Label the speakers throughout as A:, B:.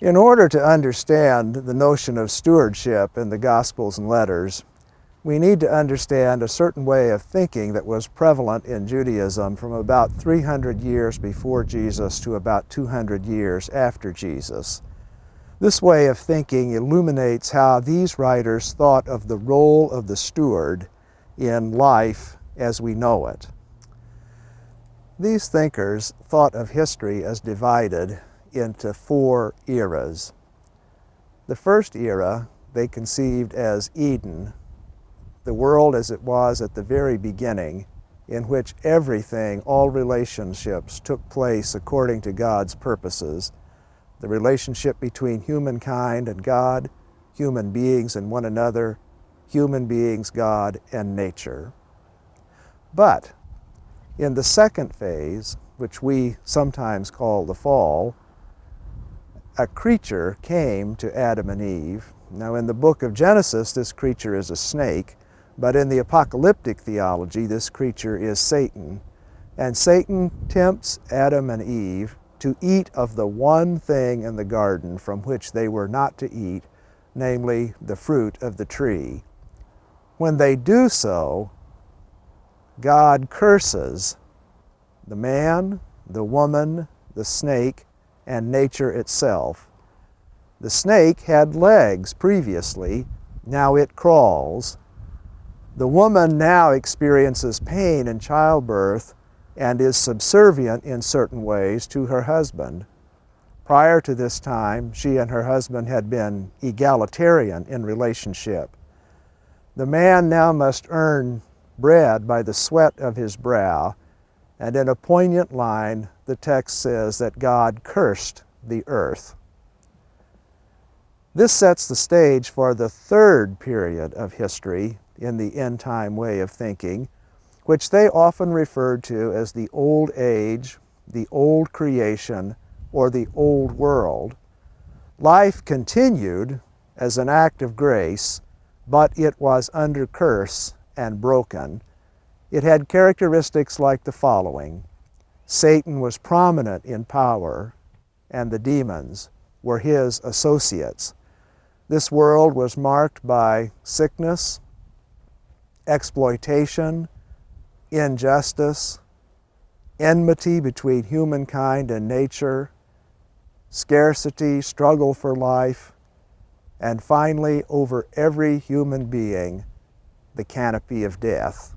A: In order to understand the notion of stewardship in the Gospels and letters, we need to understand a certain way of thinking that was prevalent in Judaism from about 300 years before Jesus to about 200 years after Jesus. This way of thinking illuminates how these writers thought of the role of the steward in life as we know it. These thinkers thought of history as divided into 4 eras. The first era they conceived as Eden, the world as it was at the very beginning, in which everything, all relationships, took place according to God's purposes. The relationship between humankind and God, human beings and one another, human beings, God, and nature. But in the second phase, which we sometimes call the fall, a creature came to Adam and Eve. Now in the book of Genesis, this creature is a snake, but in the apocalyptic theology, this creature is Satan. And Satan tempts Adam and Eve to eat of the one thing in the garden from which they were not to eat, namely the fruit of the tree. When they do so, God curses the man, the woman, the snake, and nature itself. The snake had legs previously, now it crawls. The woman now experiences pain in childbirth and is subservient in certain ways to her husband. Prior to this time, she and her husband had been egalitarian in relationship. The man now must earn bread by the sweat of his brow, and in a poignant line, the text says that God cursed the earth. This sets the stage for the third period of history in the end-time way of thinking, which they often referred to as the Old Age, the Old Creation, or the Old World. Life continued as an act of grace, but it was under curse and broken. It had characteristics like the following. Satan was prominent in power, and the demons were his associates. This world was marked by sickness, exploitation, injustice, enmity between humankind and nature, scarcity, struggle for life, and finally, over every human being, the canopy of death.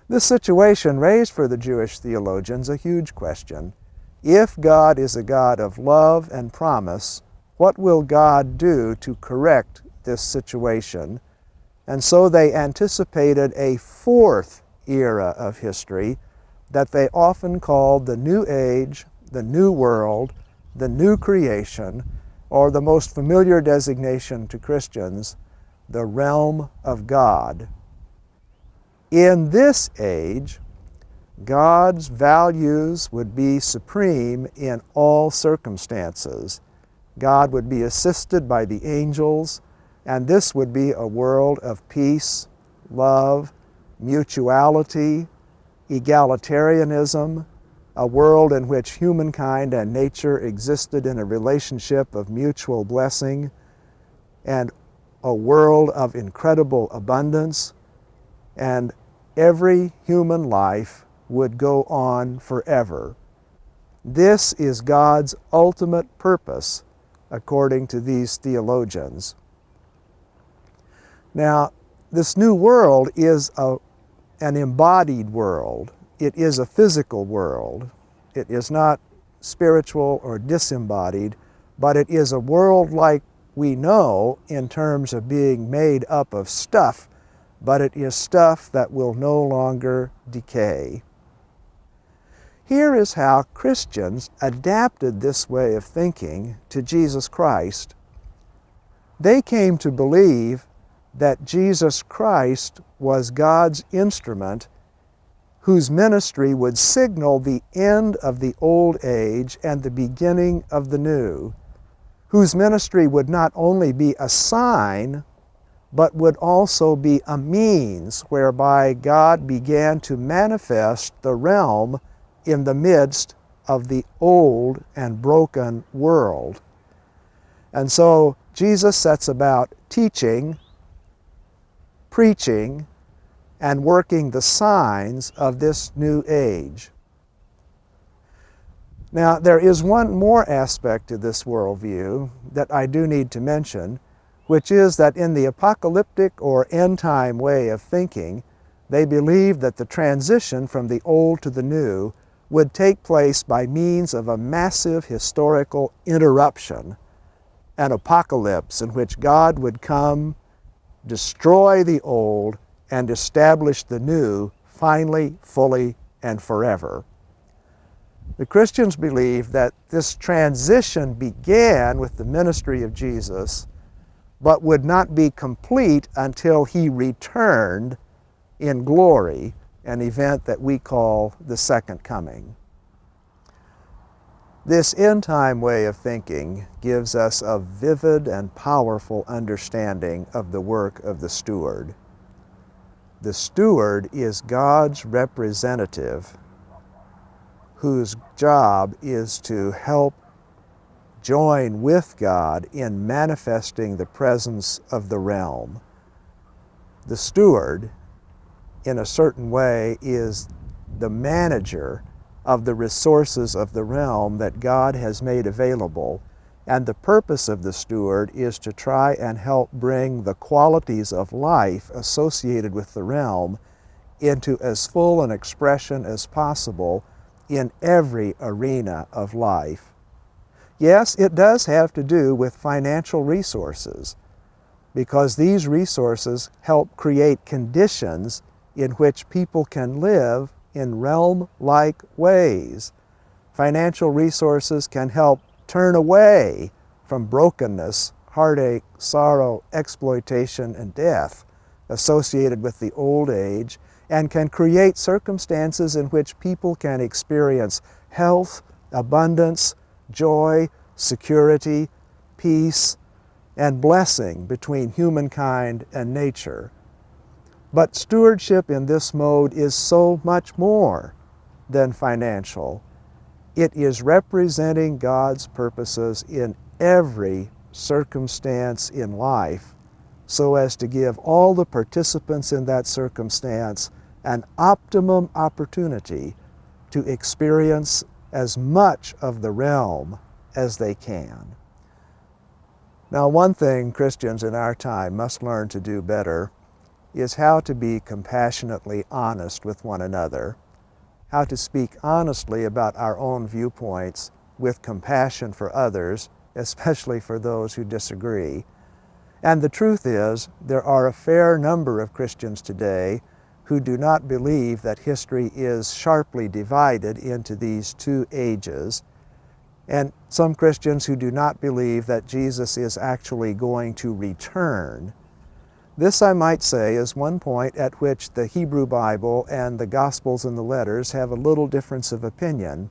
A: This situation raised for the Jewish theologians a huge question. If God is a God of love and promise, what will God do to correct this situation? And so they anticipated a fourth era of history that they often called the New Age, the New World, the New Creation, or the most familiar designation to Christians, the realm of God. In this age, God's values would be supreme in all circumstances. God would be assisted by the angels, and this would be a world of peace, love, mutuality, egalitarianism, a world in which humankind and nature existed in a relationship of mutual blessing, and a world of incredible abundance, and every human life would go on forever. This is God's ultimate purpose, according to these theologians. Now, this new world is an embodied world. It is a physical world. It is not spiritual or disembodied, but it is a world like we know in terms of being made up of stuff, but it is stuff that will no longer decay. Here is how Christians adapted this way of thinking to Jesus Christ. They came to believe that Jesus Christ was God's instrument whose ministry would signal the end of the old age and the beginning of the new, whose ministry would not only be a sign, but would also be a means whereby God began to manifest the realm in the midst of the old and broken world. And so Jesus sets about teaching, preaching, and working the signs of this new age. Now, there is one more aspect to this worldview that I do need to mention, which is that in the apocalyptic or end-time way of thinking, they believe that the transition from the old to the new would take place by means of a massive historical interruption, an apocalypse in which God would come, destroy the old, and establish the new, finally, fully, and forever. The Christians believe that this transition began with the ministry of Jesus, but would not be complete until he returned in glory, an event that we call the second coming. This end-time way of thinking gives us a vivid and powerful understanding of the work of the steward. The steward is God's representative, whose job is to help join with God in manifesting the presence of the realm. The steward, in a certain way, is the manager of the resources of the realm that God has made available, and the purpose of the steward is to try and help bring the qualities of life associated with the realm into as full an expression as possible in every arena of life. Yes, it does have to do with financial resources, because these resources help create conditions in which people can live in realm-like ways. Financial resources can help turn away from brokenness, heartache, sorrow, exploitation, and death associated with the old age, and can create circumstances in which people can experience health, abundance, joy, security, peace, and blessing between humankind and nature. But stewardship in this mode is so much more than financial. It is representing God's purposes in every circumstance in life, so as to give all the participants in that circumstance an optimum opportunity to experience as much of the realm as they can. Now, one thing Christians in our time must learn to do better is how to be compassionately honest with one another, how to speak honestly about our own viewpoints with compassion for others, especially for those who disagree. And the truth is, there are a fair number of Christians today who do not believe that history is sharply divided into these two ages, and some Christians who do not believe that Jesus is actually going to return. This, I might say, is one point at which the Hebrew Bible and the Gospels and the letters have a little difference of opinion.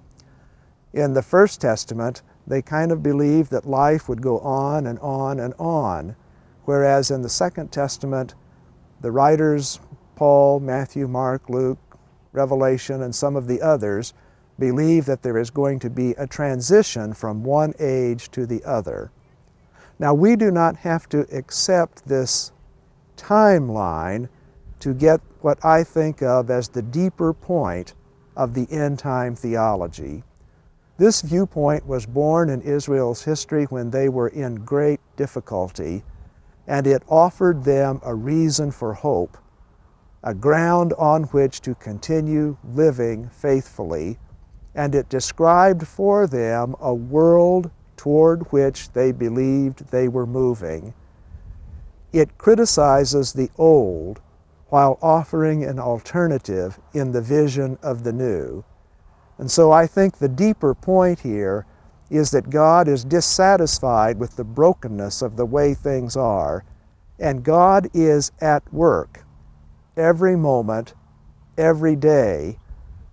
A: In the First Testament, they kind of believed that life would go on and on and on, whereas in the Second Testament, the writers, Paul, Matthew, Mark, Luke, Revelation, and some of the others, believe that there is going to be a transition from one age to the other. Now, we do not have to accept this timeline to get what I think of as the deeper point of the end-time theology. This viewpoint was born in Israel's history when they were in great difficulty, and it offered them a reason for hope, a ground on which to continue living faithfully, and it described for them a world toward which they believed they were moving. It criticizes the old while offering an alternative in the vision of the new. And so I think the deeper point here is that God is dissatisfied with the brokenness of the way things are, and God is at work every moment, every day,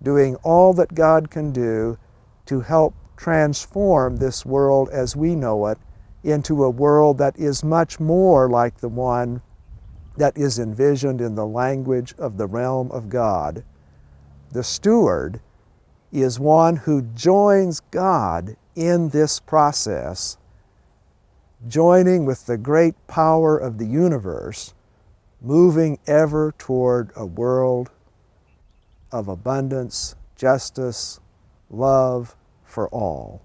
A: doing all that God can do to help transform this world as we know it into a world that is much more like the one that is envisioned in the language of the realm of God. The steward is one who joins God in this process, joining with the great power of the universe, moving ever toward a world of abundance, justice, love for all.